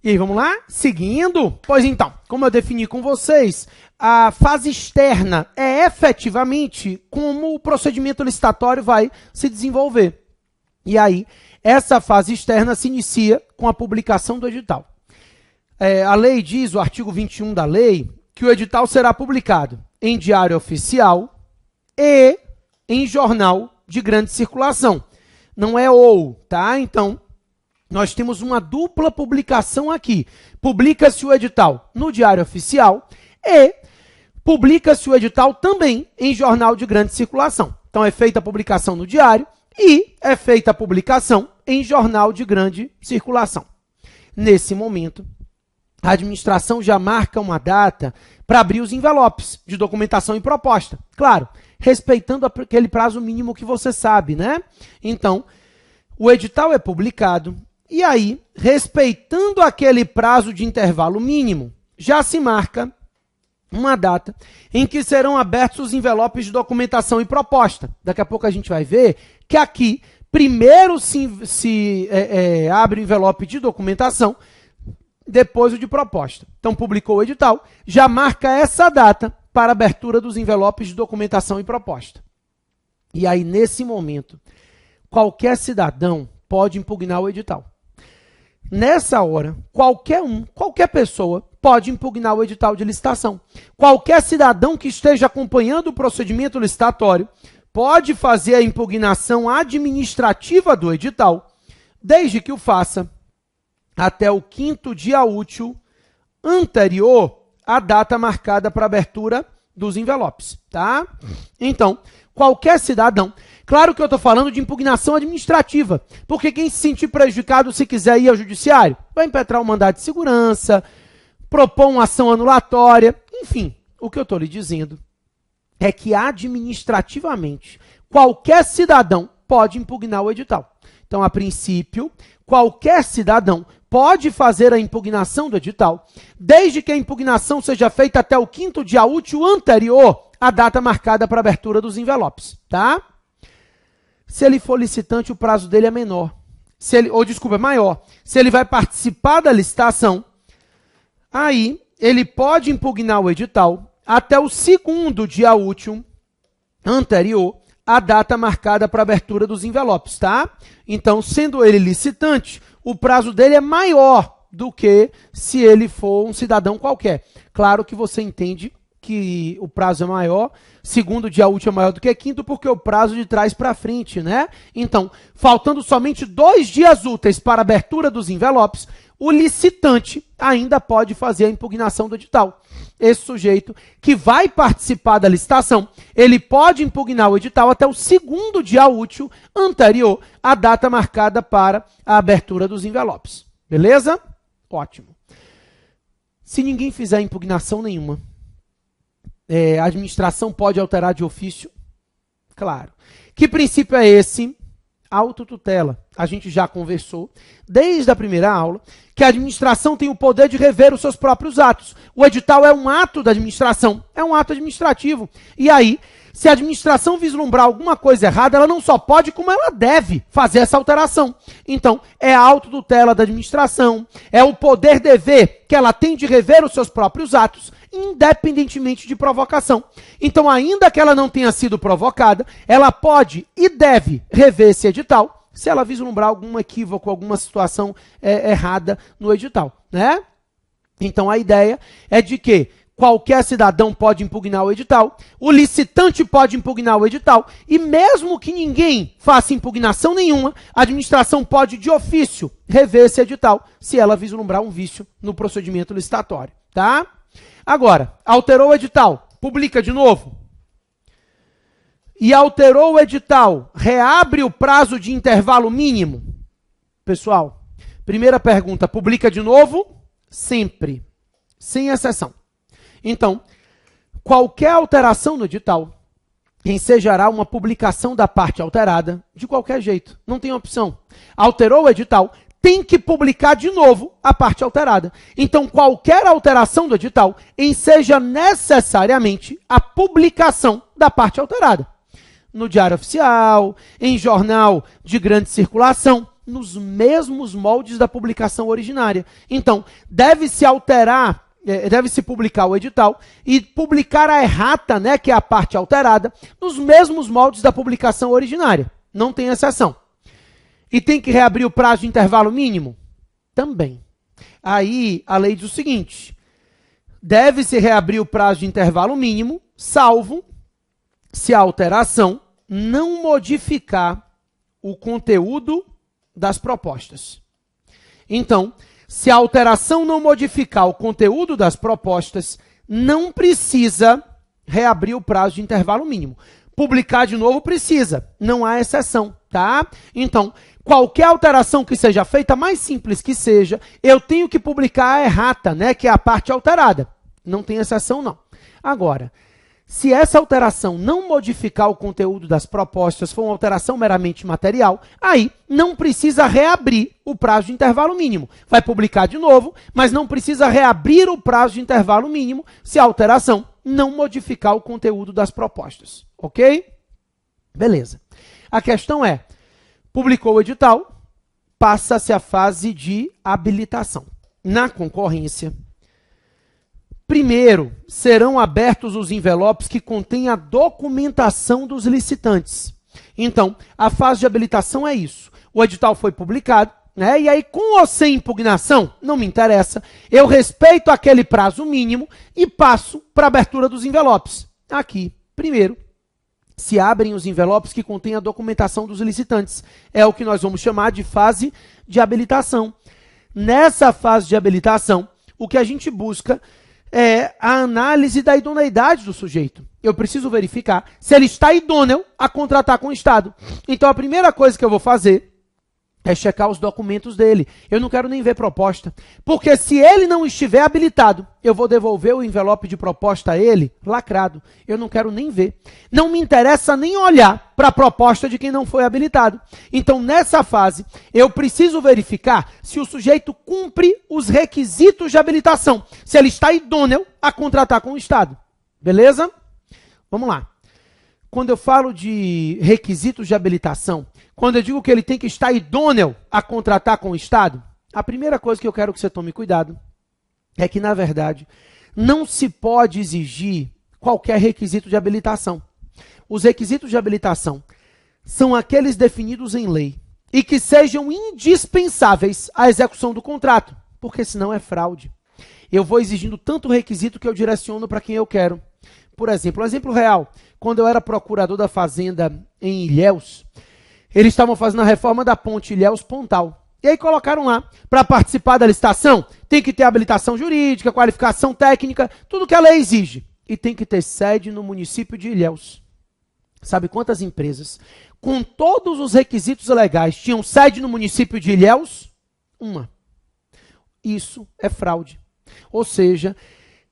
E aí, vamos lá? Seguindo? Pois então, como eu defini com vocês, a fase externa é efetivamente como o procedimento licitatório vai se desenvolver. E aí, essa fase externa se inicia com a publicação do edital. A lei diz, o artigo 21 da lei, que o edital será publicado em diário oficial e em jornal de grande circulação. Não é ou, tá? Então, nós temos uma dupla publicação aqui. Publica-se o edital no Diário Oficial e publica-se o edital também em jornal de grande circulação. Então, é feita a publicação no diário e é feita a publicação em jornal de grande circulação. Nesse momento, a administração já marca uma data para abrir os envelopes de documentação e proposta. Claro, respeitando aquele prazo mínimo que você sabe, né? Então, o edital é publicado. E aí, respeitando aquele prazo de intervalo mínimo, já se marca uma data em que serão abertos os envelopes de documentação e proposta. Daqui a pouco a gente vai ver que aqui, primeiro se abre o envelope de documentação, depois o de proposta. Então, publicou o edital, já marca essa data para a abertura dos envelopes de documentação e proposta. E aí, nesse momento, qualquer cidadão pode impugnar o edital. Nessa hora, qualquer pessoa pode impugnar o edital de licitação. Qualquer cidadão que esteja acompanhando o procedimento licitatório pode fazer a impugnação administrativa do edital, desde que o faça até o 5º dia útil anterior à data marcada para abertura dos envelopes, tá? Então, qualquer cidadão... Claro que eu estou falando de impugnação administrativa, porque quem se sentir prejudicado, se quiser ir ao judiciário, vai impetrar um mandado de segurança, propor uma ação anulatória, enfim. O que eu estou lhe dizendo é que administrativamente, qualquer cidadão pode impugnar o edital. Então, a princípio, qualquer cidadão pode fazer a impugnação do edital, desde que a impugnação seja feita até o 5º dia útil anterior à data marcada para abertura dos envelopes, tá? Se ele for licitante, o prazo dele é menor. É maior. Se ele vai participar da licitação, aí ele pode impugnar o edital até o 2º dia útil anterior à data marcada para abertura dos envelopes, tá? Então, sendo ele licitante, o prazo dele é maior do que se ele for um cidadão qualquer. Claro que você entende que o prazo é maior, 2º dia útil é maior do que 5º, porque o prazo de trás para frente, né? Então, faltando somente 2 dias úteis para a abertura dos envelopes, o licitante ainda pode fazer a impugnação do edital. Esse sujeito que vai participar da licitação, ele pode impugnar o edital até o 2º dia útil anterior à data marcada para a abertura dos envelopes. Beleza? Ótimo. Se ninguém fizer impugnação nenhuma, a administração pode alterar de ofício? Claro. Que princípio é esse? Autotutela. A gente já conversou, desde a primeira aula, que a administração tem o poder de rever os seus próprios atos. O edital é um ato da administração, é um ato administrativo. E aí, se a administração vislumbrar alguma coisa errada, ela não só pode, como ela deve fazer essa alteração. Então, é a autotutela da administração, é o poder-dever que ela tem de rever os seus próprios atos, independentemente de provocação. Então, ainda que ela não tenha sido provocada, ela pode e deve rever esse edital se ela vislumbrar algum equívoco, alguma situação errada no edital, né? Então, a ideia é de que qualquer cidadão pode impugnar o edital, o licitante pode impugnar o edital, e mesmo que ninguém faça impugnação nenhuma, a administração pode, de ofício, rever esse edital, se ela vislumbrar um vício no procedimento licitatório, tá? Agora, alterou o edital, publica de novo. E alterou o edital, reabre o prazo de intervalo mínimo? Pessoal, primeira pergunta, publica de novo? Sempre, sem exceção. Então, qualquer alteração no edital ensejará uma publicação da parte alterada de qualquer jeito. Não tem opção. Alterou o edital, tem que publicar de novo a parte alterada. Então, qualquer alteração do edital enseja necessariamente a publicação da parte alterada. No Diário Oficial, em jornal de grande circulação, nos mesmos moldes da publicação originária. Então, deve-se alterar, deve-se publicar o edital e publicar a errata, né, que é a parte alterada, nos mesmos moldes da publicação originária. Não tem exceção. E tem que reabrir o prazo de intervalo mínimo? Também. Aí, a lei diz o seguinte: deve-se reabrir o prazo de intervalo mínimo, salvo se a alteração não modificar o conteúdo das propostas. Então, se a alteração não modificar o conteúdo das propostas, não precisa reabrir o prazo de intervalo mínimo. Publicar de novo precisa, não há exceção, tá? Então, qualquer alteração que seja feita, mais simples que seja, eu tenho que publicar a errata, né, que é a parte alterada. Não tem exceção, não. Agora, se essa alteração não modificar o conteúdo das propostas, for uma alteração meramente material, aí não precisa reabrir o prazo de intervalo mínimo. Vai publicar de novo, mas não precisa reabrir o prazo de intervalo mínimo se a alteração não modificar o conteúdo das propostas. Ok? Beleza. A questão é, publicou o edital, passa-se a fase de habilitação. Na concorrência, primeiro, serão abertos os envelopes que contêm a documentação dos licitantes. Então, a fase de habilitação é isso. O edital foi publicado, né? E aí, com ou sem impugnação, não me interessa, eu respeito aquele prazo mínimo e passo para a abertura dos envelopes. Aqui, primeiro, se abrem os envelopes que contêm a documentação dos licitantes. É o que nós vamos chamar de fase de habilitação. Nessa fase de habilitação, o que a gente busca é a análise da idoneidade do sujeito. Eu preciso verificar se ele está idôneo a contratar com o Estado. Então, a primeira coisa que eu vou fazer é checar os documentos dele. Eu não quero nem ver proposta. Porque se ele não estiver habilitado, eu vou devolver o envelope de proposta a ele lacrado. Eu não quero nem ver. Não me interessa nem olhar para a proposta de quem não foi habilitado. Então, nessa fase, eu preciso verificar se o sujeito cumpre os requisitos de habilitação. Se ele está idôneo a contratar com o Estado. Beleza? Vamos lá. Quando eu falo de requisitos de habilitação, quando eu digo que ele tem que estar idôneo a contratar com o Estado, a primeira coisa que eu quero que você tome cuidado é que, na verdade, não se pode exigir qualquer requisito de habilitação. Os requisitos de habilitação são aqueles definidos em lei e que sejam indispensáveis à execução do contrato, porque senão é fraude. Eu vou exigindo tanto requisito que eu direciono para quem eu quero. Por exemplo, um exemplo real, quando eu era procurador da Fazenda em Ilhéus, eles estavam fazendo a reforma da ponte Ilhéus-Pontal. E aí colocaram lá, para participar da licitação, tem que ter habilitação jurídica, qualificação técnica, tudo que a lei exige. E tem que ter sede no município de Ilhéus. Sabe quantas empresas, com todos os requisitos legais, tinham sede no município de Ilhéus? Uma. Isso é fraude. Ou seja,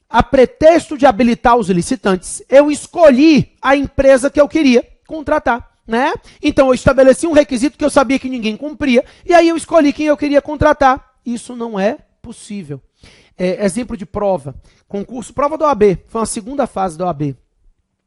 a pretexto de habilitar os licitantes, eu escolhi a empresa que eu queria contratar. Né? Então, eu estabeleci um requisito que eu sabia que ninguém cumpria, e aí eu escolhi quem eu queria contratar. Isso não é possível. Exemplo de prova. Concurso, prova da OAB, foi uma segunda fase da OAB.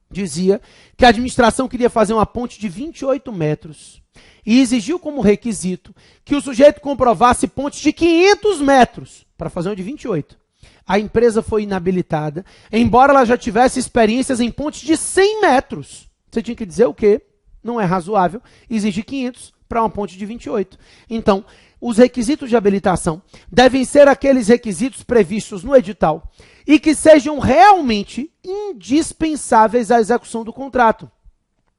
Dizia que a administração queria fazer uma ponte de 28 metros e exigiu como requisito que o sujeito comprovasse pontes de 500 metros para fazer uma de 28. A empresa foi inabilitada, embora ela já tivesse experiências em pontes de 100 metros. Você tinha que dizer o quê? Não é razoável exigir 500 para uma ponte de 28. Então, os requisitos de habilitação devem ser aqueles requisitos previstos no edital e que sejam realmente indispensáveis à execução do contrato.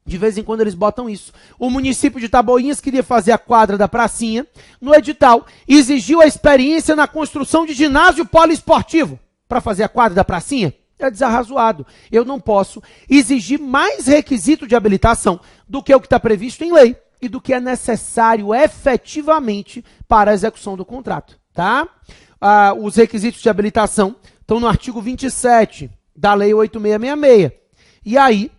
De vez em quando eles botam isso. O município de Taboinhas queria fazer a quadra da pracinha. No edital, exigiu a experiência na construção de ginásio poliesportivo para fazer a quadra da pracinha. É desarrazoado. Eu não posso exigir mais requisito de habilitação do que o que está previsto em lei e do que é necessário efetivamente para a execução do contrato. Tá? Os requisitos de habilitação estão no artigo 27 da Lei 8666. E aí,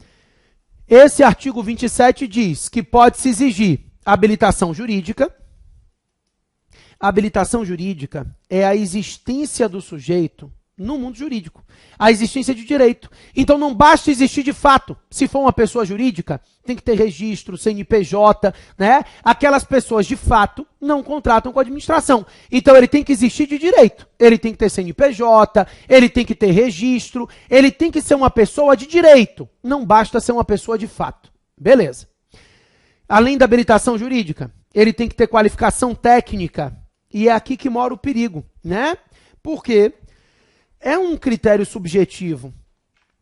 esse artigo 27 diz que pode-se exigir habilitação jurídica. A habilitação jurídica é a existência do sujeito no mundo jurídico. A existência de direito. Então não basta existir de fato. Se for uma pessoa jurídica, tem que ter registro, CNPJ, né? Aquelas pessoas de fato não contratam com a administração. Então ele tem que existir de direito. Ele tem que ter CNPJ, ele tem que ter registro, ele tem que ser uma pessoa de direito. Não basta ser uma pessoa de fato. Beleza. Além da habilitação jurídica, ele tem que ter qualificação técnica. E é aqui que mora o perigo, né? Porque é um critério subjetivo,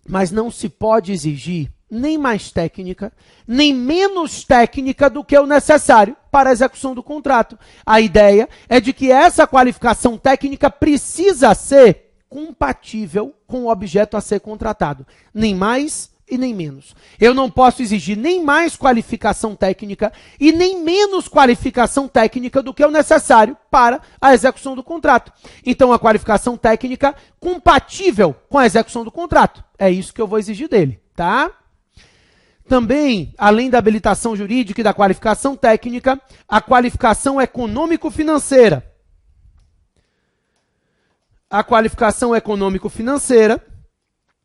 mas não se pode exigir nem mais técnica, nem menos técnica do que o necessário para a execução do contrato. A ideia é de que essa qualificação técnica precisa ser compatível com o objeto a ser contratado, nem mais e nem menos. Eu não posso exigir nem mais qualificação técnica e nem menos qualificação técnica do que o necessário para a execução do contrato. Então, a qualificação técnica compatível com a execução do contrato. É isso que eu vou exigir dele, tá? Também, além da habilitação jurídica e da qualificação técnica, a qualificação econômico-financeira. A qualificação econômico-financeira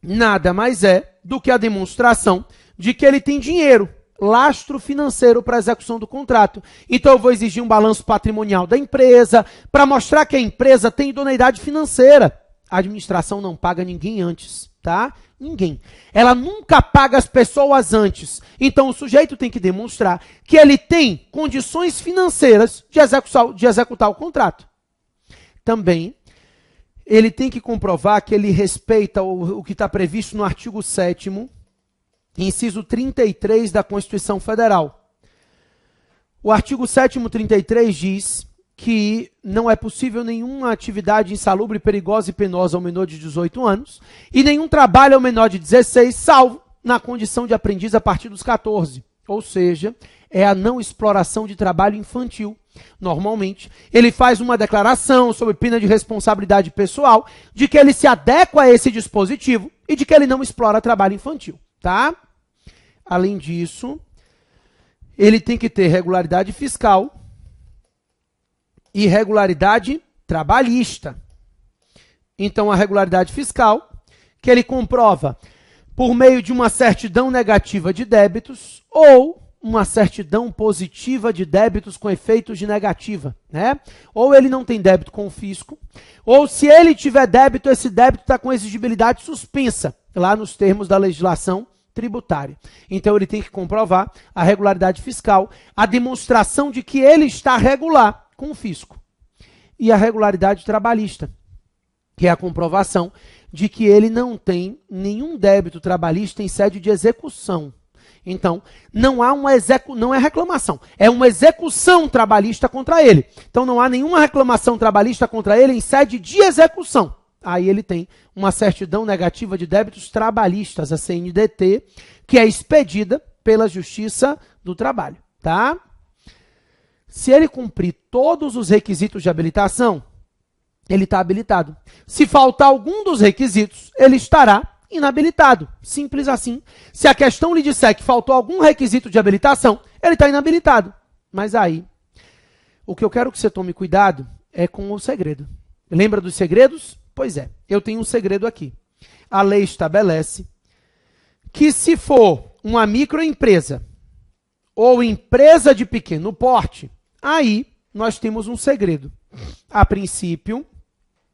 nada mais é do que a demonstração de que ele tem dinheiro, lastro financeiro para a execução do contrato. Então eu vou exigir um balanço patrimonial da empresa para mostrar que a empresa tem idoneidade financeira. A administração não paga ninguém antes, tá? Ninguém. Ela nunca paga as pessoas antes. Então o sujeito tem que demonstrar que ele tem condições financeiras de executar o contrato. Também ele tem que comprovar que ele respeita o que está previsto no artigo 7º, inciso 33 da Constituição Federal. O artigo 7º, 33 diz que não é possível nenhuma atividade insalubre, perigosa e penosa ao menor de 18 anos e nenhum trabalho ao menor de 16, salvo na condição de aprendiz a partir dos 14. Ou seja, é a não exploração de trabalho infantil. Normalmente, ele faz uma declaração sob pena de responsabilidade pessoal de que ele se adequa a esse dispositivo e de que ele não explora trabalho infantil, tá? Além disso, ele tem que ter regularidade fiscal e regularidade trabalhista. Então, a regularidade fiscal, que ele comprova por meio de uma certidão negativa de débitos ou uma certidão positiva de débitos com efeitos de negativa, né? Ou ele não tem débito com o fisco, ou se ele tiver débito, esse débito está com exigibilidade suspensa, lá nos termos da legislação tributária. Então, ele tem que comprovar a regularidade fiscal, a demonstração de que ele está regular com o fisco. E a regularidade trabalhista, que é a comprovação de que ele não tem nenhum débito trabalhista em sede de execução. Então, não é reclamação, é uma execução trabalhista contra ele. Então, não há nenhuma reclamação trabalhista contra ele em sede de execução. Aí ele tem uma certidão negativa de débitos trabalhistas, a CNDT, que é expedida pela Justiça do Trabalho, tá? Se ele cumprir todos os requisitos de habilitação, ele está habilitado. Se faltar algum dos requisitos, ele estará inabilitado. Simples assim. Se a questão lhe disser que faltou algum requisito de habilitação, ele está inabilitado. Mas aí, o que eu quero que você tome cuidado é com o segredo. Lembra dos segredos? Pois é, eu tenho um segredo aqui. A lei estabelece que se for uma microempresa ou empresa de pequeno porte, aí nós temos um segredo. A princípio,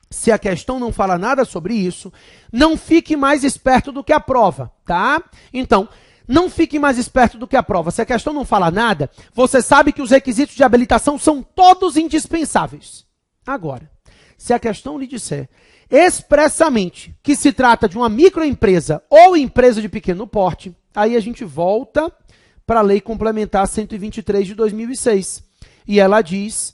se a questão não fala nada sobre isso, não fique mais esperto do que a prova, tá? Então, não fique mais esperto do que a prova. Se a questão não fala nada, você sabe que os requisitos de habilitação são todos indispensáveis. Agora, se a questão lhe disser expressamente que se trata de uma microempresa ou empresa de pequeno porte, aí a gente volta para a Lei Complementar 123 de 2006. E ela diz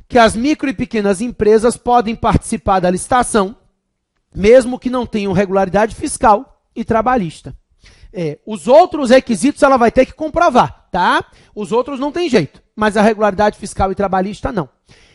que as micro e pequenas empresas podem participar da licitação, mesmo que não tenham regularidade fiscal e trabalhista. Os outros requisitos ela vai ter que comprovar, tá? Os outros não tem jeito, mas a regularidade fiscal e trabalhista não.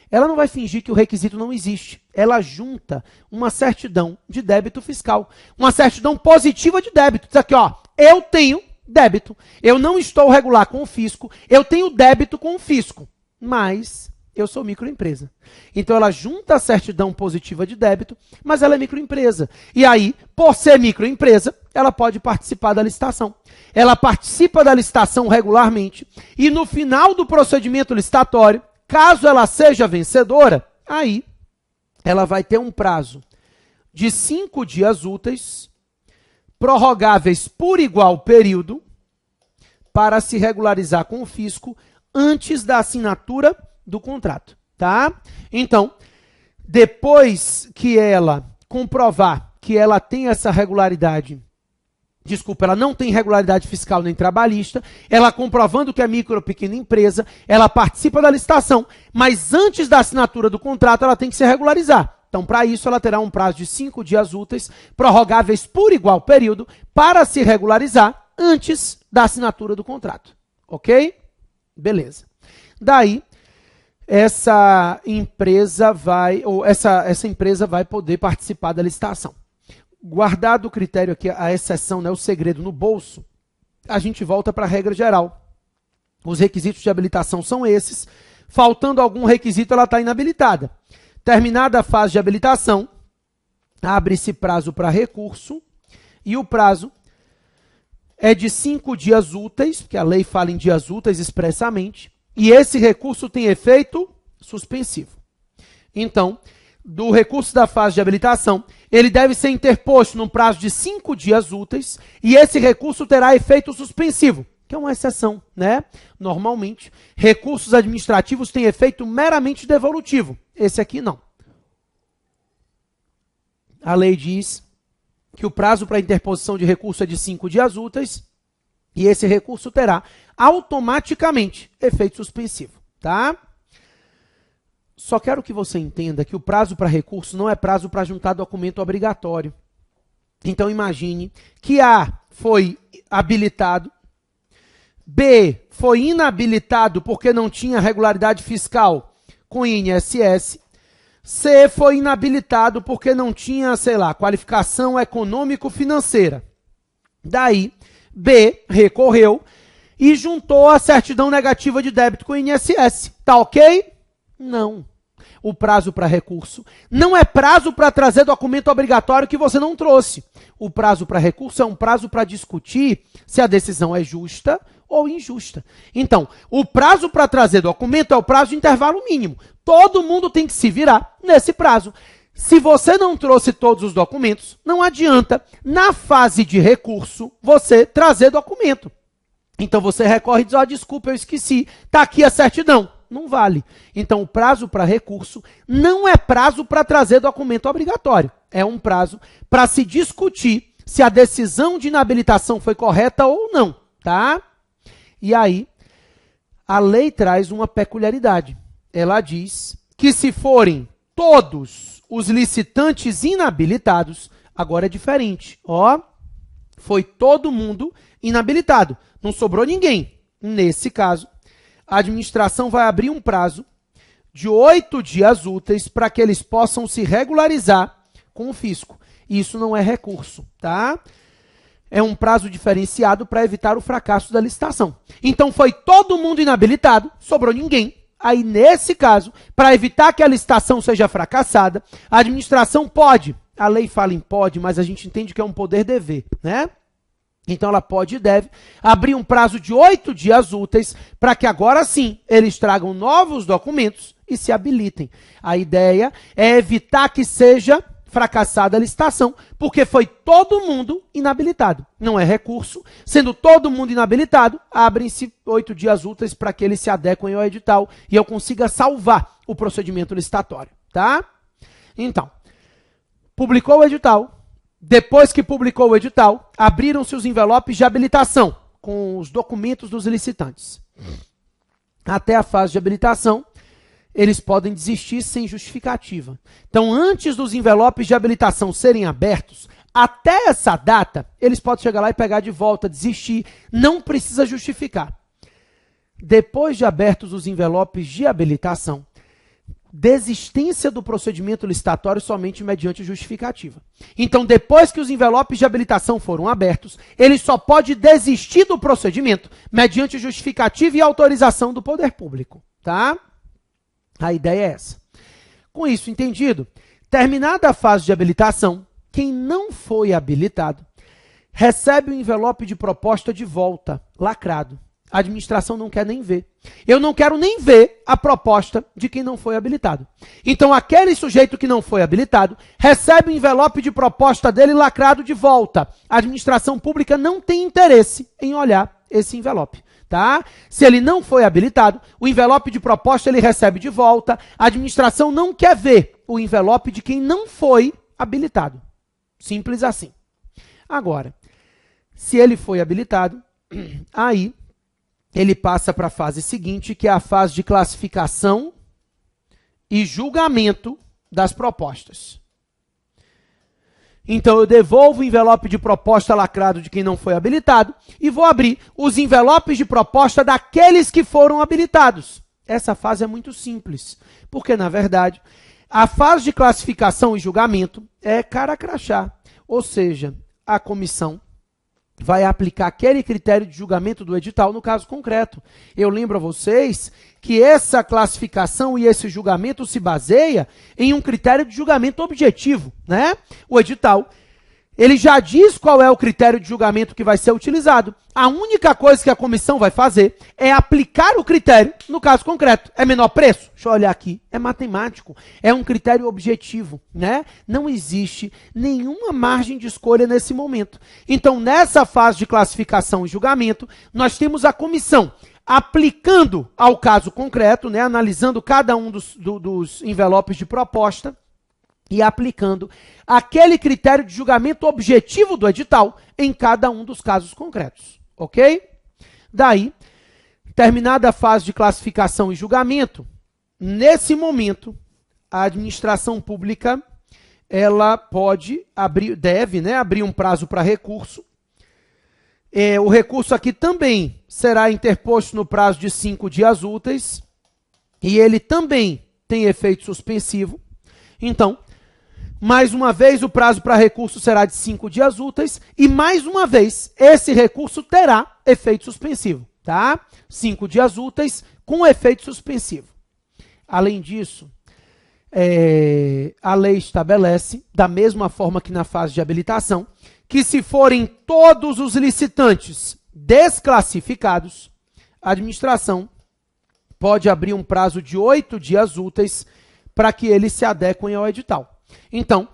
Ela não vai fingir que o requisito não existe. Ela junta uma certidão de débito fiscal, uma certidão positiva de débito. Diz aqui, ó, eu tenho débito, eu não estou regular com o fisco, eu tenho débito com o fisco, mas eu sou microempresa. Então ela junta a certidão positiva de débito, mas ela é microempresa. E aí, por ser microempresa, ela pode participar da licitação. Ela participa da licitação regularmente e no final do procedimento licitatório, caso ela seja vencedora, aí ela vai ter um prazo de 5 dias úteis, prorrogáveis por igual período, para se regularizar com o fisco antes da assinatura do contrato, tá? Então, depois que ela comprovar que ela tem essa regularidade, ela não tem regularidade fiscal nem trabalhista, ela comprovando que é micro ou pequena empresa, ela participa da licitação, mas antes da assinatura do contrato ela tem que se regularizar. Então, para isso, ela terá um prazo de 5 dias úteis, prorrogáveis por igual período, para se regularizar antes da assinatura do contrato. Ok? Beleza. Daí, essa empresa vai poder participar da licitação. Guardado o critério aqui, a exceção, né, o segredo no bolso, a gente volta para a regra geral. Os requisitos de habilitação são esses. Faltando algum requisito, ela está inabilitada. Terminada a fase de habilitação, abre-se prazo para recurso e o prazo é de 5 dias úteis, porque a lei fala em dias úteis expressamente, e esse recurso tem efeito suspensivo. Então, do recurso da fase de habilitação, ele deve ser interposto no prazo de 5 dias úteis e esse recurso terá efeito suspensivo, que é uma exceção, né? Normalmente, recursos administrativos têm efeito meramente devolutivo. Esse aqui não. A lei diz que o prazo para interposição de recurso é de 5 dias úteis e esse recurso terá automaticamente efeito suspensivo, tá? Só quero que você entenda que o prazo para recurso não é prazo para juntar documento obrigatório. Então imagine que A foi habilitado, B foi inabilitado porque não tinha regularidade fiscal com INSS, C foi inabilitado porque não tinha, sei lá, qualificação econômico-financeira. Daí, B recorreu e juntou a certidão negativa de débito com o INSS. Tá ok? Não. O prazo para recurso não é prazo para trazer documento obrigatório que você não trouxe. O prazo para recurso é um prazo para discutir se a decisão é justa ou injusta. Então, o prazo para trazer documento é o prazo de intervalo mínimo. Todo mundo tem que se virar nesse prazo. Se você não trouxe todos os documentos, não adianta, na fase de recurso, você trazer documento. Então, você recorre e diz, desculpa, eu esqueci, está aqui a certidão. Não vale. Então, o prazo para recurso não é prazo para trazer documento obrigatório. É um prazo para se discutir se a decisão de inabilitação foi correta ou não, tá? E aí, a lei traz uma peculiaridade. Ela diz que se forem todos os licitantes inabilitados, agora é diferente. Foi todo mundo inabilitado. Não sobrou ninguém. Nesse caso, a administração vai abrir um prazo de 8 dias úteis para que eles possam se regularizar com o fisco. Isso não é recurso, tá? É um prazo diferenciado para evitar o fracasso da licitação. Então, foi todo mundo inabilitado, sobrou ninguém. Aí, nesse caso, para evitar que a licitação seja fracassada, a administração pode, a lei fala em pode, mas a gente entende que é um poder-dever, né? Então, ela pode e deve abrir um prazo de 8 dias úteis para que agora sim eles tragam novos documentos e se habilitem. A ideia é evitar que seja fracassada a licitação, porque foi todo mundo inabilitado. Não é recurso. Sendo todo mundo inabilitado, abrem-se 8 dias úteis para que eles se adequem ao edital e eu consiga salvar o procedimento licitatório, tá? Então, publicou o edital. Depois que publicou o edital, abriram-se os envelopes de habilitação com os documentos dos licitantes. Até a fase de habilitação, eles podem desistir sem justificativa. Então, antes dos envelopes de habilitação serem abertos, até essa data, eles podem chegar lá e pegar de volta, desistir, não precisa justificar. Depois de abertos os envelopes de habilitação, desistência do procedimento licitatório somente mediante justificativa. Então, depois que os envelopes de habilitação foram abertos, ele só pode desistir do procedimento mediante justificativa e autorização do poder público, tá? A ideia é essa. Com isso entendido, terminada a fase de habilitação, quem não foi habilitado recebe o envelope de proposta de volta, lacrado. A administração não quer nem ver. Eu não quero nem ver a proposta de quem não foi habilitado. Então, aquele sujeito que não foi habilitado recebe o envelope de proposta dele lacrado de volta. A administração pública não tem interesse em olhar esse envelope. Tá? Se ele não foi habilitado, o envelope de proposta ele recebe de volta. A administração não quer ver o envelope de quem não foi habilitado. Simples assim. Agora, se ele foi habilitado, aí ele passa para a fase seguinte, que é a fase de classificação e julgamento das propostas. Então, eu devolvo o envelope de proposta lacrado de quem não foi habilitado e vou abrir os envelopes de proposta daqueles que foram habilitados. Essa fase é muito simples, porque, na verdade, a fase de classificação e julgamento é cara a crachá, ou seja, a comissão vai aplicar aquele critério de julgamento do edital no caso concreto. Eu lembro a vocês que essa classificação e esse julgamento se baseia em um critério de julgamento objetivo, né? O edital, ele já diz qual é o critério de julgamento que vai ser utilizado. A única coisa que a comissão vai fazer é aplicar o critério no caso concreto. É menor preço? Deixa eu olhar aqui. É matemático. É um critério objetivo, né? Não existe nenhuma margem de escolha nesse momento. Então, nessa fase de classificação e julgamento, nós temos a comissão aplicando ao caso concreto, né? Analisando cada um dos envelopes de proposta, e aplicando aquele critério de julgamento objetivo do edital em cada um dos casos concretos, ok? Daí, terminada a fase de classificação e julgamento, nesse momento, a administração pública, ela pode abrir, deve, né, abrir um prazo para recurso. O recurso aqui também será interposto no prazo de 5 dias úteis, e ele também tem efeito suspensivo. Então, mais uma vez, o prazo para recurso será de 5 dias úteis e, mais uma vez, esse recurso terá efeito suspensivo, tá? 5 dias úteis com efeito suspensivo. Além disso, a lei estabelece, da mesma forma que na fase de habilitação, que se forem todos os licitantes desclassificados, a administração pode abrir um prazo de 8 dias úteis para que eles se adequem ao edital. Então,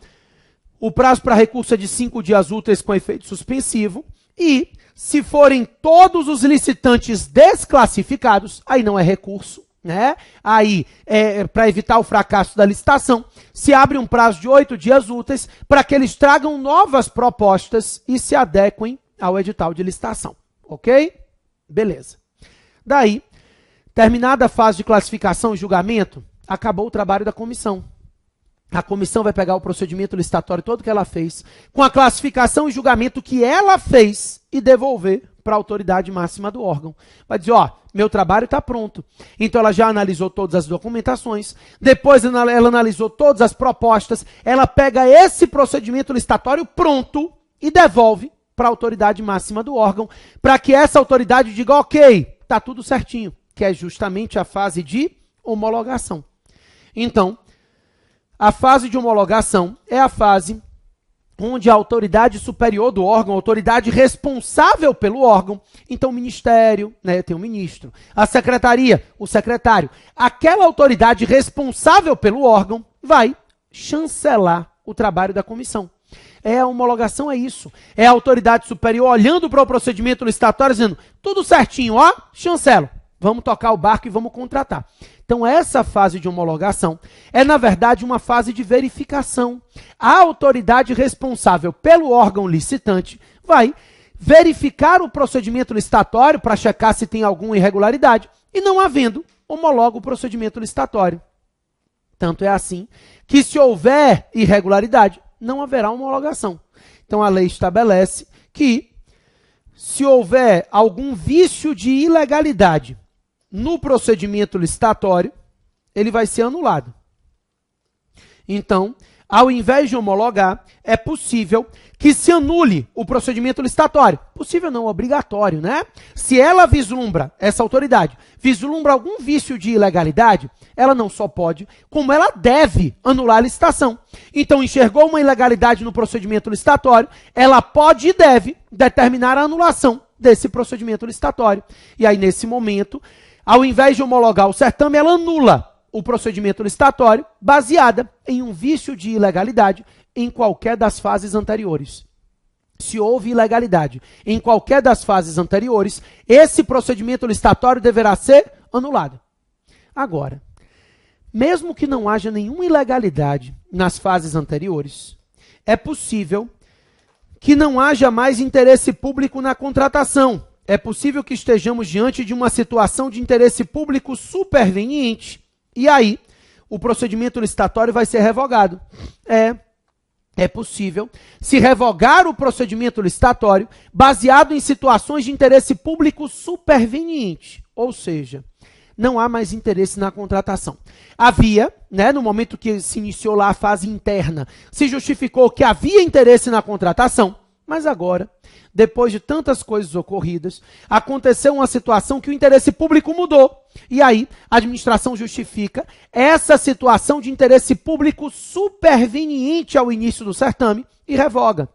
o prazo para recurso é de 5 dias úteis com efeito suspensivo e, se forem todos os licitantes desclassificados, aí não é recurso, né? Aí, para evitar o fracasso da licitação, se abre um prazo de 8 dias úteis para que eles tragam novas propostas e se adequem ao edital de licitação, ok? Beleza. Daí, terminada a fase de classificação e julgamento, acabou o trabalho da comissão. A comissão vai pegar o procedimento licitatório todo que ela fez, com a classificação e julgamento que ela fez e devolver para a autoridade máxima do órgão. Vai dizer, ó, meu trabalho está pronto. Então, ela já analisou todas as documentações, depois ela analisou todas as propostas, ela pega esse procedimento licitatório pronto e devolve para a autoridade máxima do órgão, para que essa autoridade diga, ok, está tudo certinho, que é justamente a fase de homologação. Então, a fase de homologação é a fase onde a autoridade superior do órgão, a autoridade responsável pelo órgão, então o ministério, né, tem o ministro, a secretaria, o secretário, aquela autoridade responsável pelo órgão vai chancelar o trabalho da comissão. A homologação é isso. É a autoridade superior olhando para o procedimento licitatório dizendo, tudo certinho, ó, chancelo. Vamos tocar o barco e vamos contratar. Então, essa fase de homologação é, na verdade, uma fase de verificação. A autoridade responsável pelo órgão licitante vai verificar o procedimento licitatório para checar se tem alguma irregularidade e, não havendo, homologa o procedimento licitatório. Tanto é assim que, se houver irregularidade, não haverá homologação. Então, a lei estabelece que, se houver algum vício de ilegalidade no procedimento licitatório, ele vai ser anulado. Então, ao invés de homologar, é possível que se anule o procedimento licitatório. Possível não, obrigatório, né? Se ela vislumbra, essa autoridade, vislumbra algum vício de ilegalidade, ela não só pode, como ela deve anular a licitação. Então, enxergou uma ilegalidade no procedimento licitatório, ela pode e deve determinar a anulação desse procedimento licitatório. E aí, nesse momento, ao invés de homologar o certame, ela anula o procedimento licitatório baseada em um vício de ilegalidade em qualquer das fases anteriores. Se houve ilegalidade em qualquer das fases anteriores, esse procedimento licitatório deverá ser anulado. Agora, mesmo que não haja nenhuma ilegalidade nas fases anteriores, é possível que não haja mais interesse público na contratação. É possível que estejamos diante de uma situação de interesse público superveniente. E aí, o procedimento licitatório vai ser revogado. É possível se revogar o procedimento licitatório baseado em situações de interesse público superveniente. Ou seja, não há mais interesse na contratação. Havia, no momento que se iniciou lá a fase interna, se justificou que havia interesse na contratação, mas agora, depois de tantas coisas ocorridas, aconteceu uma situação que o interesse público mudou. E aí, a administração justifica essa situação de interesse público superveniente ao início do certame e revoga.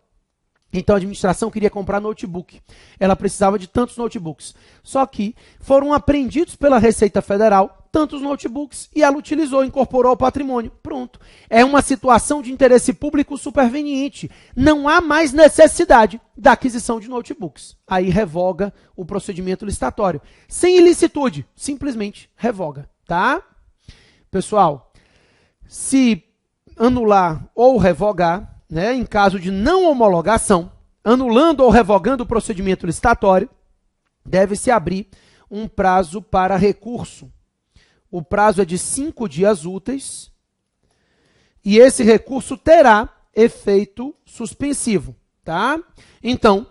Então, a administração queria comprar notebook. Ela precisava de tantos notebooks. Só que foram apreendidos pela Receita Federal tantos notebooks e ela utilizou, incorporou ao patrimônio. Pronto. É uma situação de interesse público superveniente. Não há mais necessidade da aquisição de notebooks. Aí revoga o procedimento licitatório. Sem ilicitude, simplesmente revoga, tá? Pessoal, se anular ou revogar, em caso de não homologação, anulando ou revogando o procedimento licitatório, deve-se abrir um prazo para recurso. O prazo é de 5 dias úteis e esse recurso terá efeito suspensivo, tá? Então,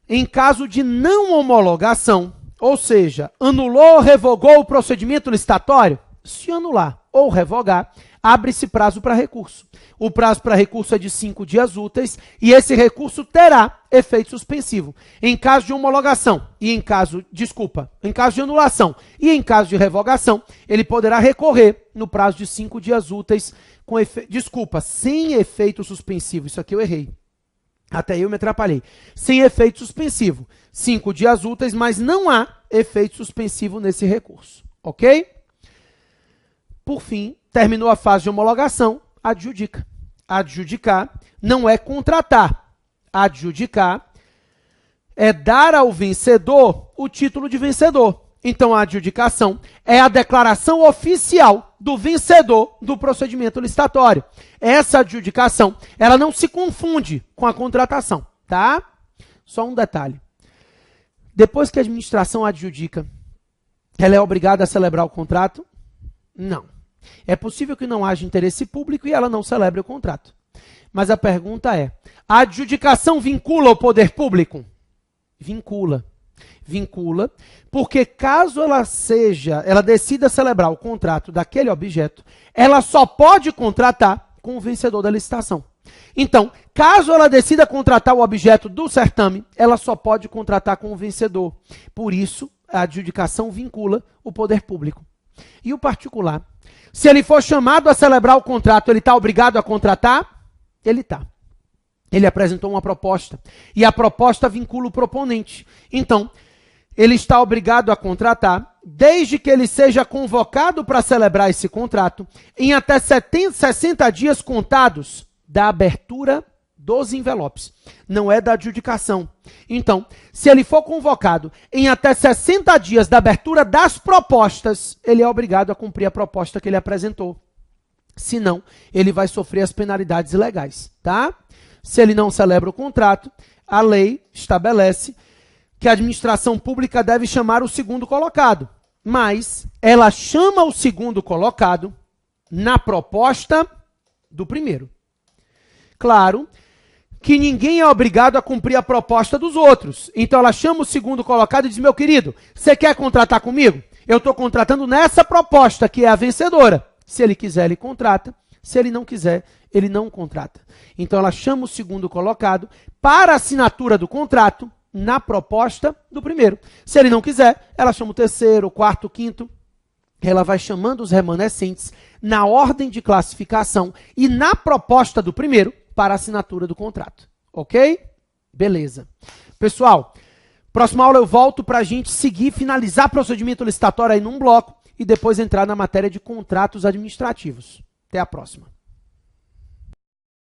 em caso de não homologação, ou seja, anulou ou revogou o procedimento licitatório, se anular ou revogar, abre-se prazo para recurso. O prazo para recurso é de 5 dias úteis e esse recurso terá efeito suspensivo. Em caso de homologação e em caso de anulação e em caso de revogação, ele poderá recorrer no prazo de 5 dias úteis sem efeito suspensivo. Isso aqui eu errei. Até eu me atrapalhei. Sem efeito suspensivo. 5 dias úteis, mas não há efeito suspensivo nesse recurso. Ok? Por fim, terminou a fase de homologação, adjudica. Adjudicar não é contratar. Adjudicar é dar ao vencedor o título de vencedor. Então, a adjudicação é a declaração oficial do vencedor do procedimento licitatório. Essa adjudicação, ela não se confunde com a contratação, tá? Só um detalhe. Depois que a administração adjudica, ela é obrigada a celebrar o contrato? Não. É possível que não haja interesse público e ela não celebre o contrato. Mas a pergunta é, a adjudicação vincula o poder público? Vincula. Vincula, porque caso ela decida celebrar o contrato daquele objeto, ela só pode contratar com o vencedor da licitação. Então, caso ela decida contratar o objeto do certame, ela só pode contratar com o vencedor. Por isso, a adjudicação vincula o poder público. E o particular? Se ele for chamado a celebrar o contrato, ele está obrigado a contratar? Ele está. Ele apresentou uma proposta. E a proposta vincula o proponente. Então, ele está obrigado a contratar, desde que ele seja convocado para celebrar esse contrato, em até 60 dias contados da abertura dos envelopes. Não é da adjudicação. Então, se ele for convocado em até 60 dias da abertura das propostas, ele é obrigado a cumprir a proposta que ele apresentou. Senão, ele vai sofrer as penalidades legais, tá? Se ele não celebra o contrato, a lei estabelece que a administração pública deve chamar o segundo colocado. Mas ela chama o segundo colocado na proposta do primeiro. Claro que ninguém é obrigado a cumprir a proposta dos outros. Então, ela chama o segundo colocado e diz, meu querido, você quer contratar comigo? Eu estou contratando nessa proposta, que é a vencedora. Se ele quiser, ele contrata. Se ele não quiser, ele não contrata. Então ela chama o segundo colocado para a assinatura do contrato na proposta do primeiro. Se ele não quiser, ela chama o terceiro, o quarto, o quinto. Ela vai chamando os remanescentes na ordem de classificação e na proposta do primeiro para a assinatura do contrato. Ok? Beleza. Pessoal, próxima aula eu volto para a gente seguir, finalizar procedimento licitatório aí num bloco e depois entrar na matéria de contratos administrativos. Até a próxima.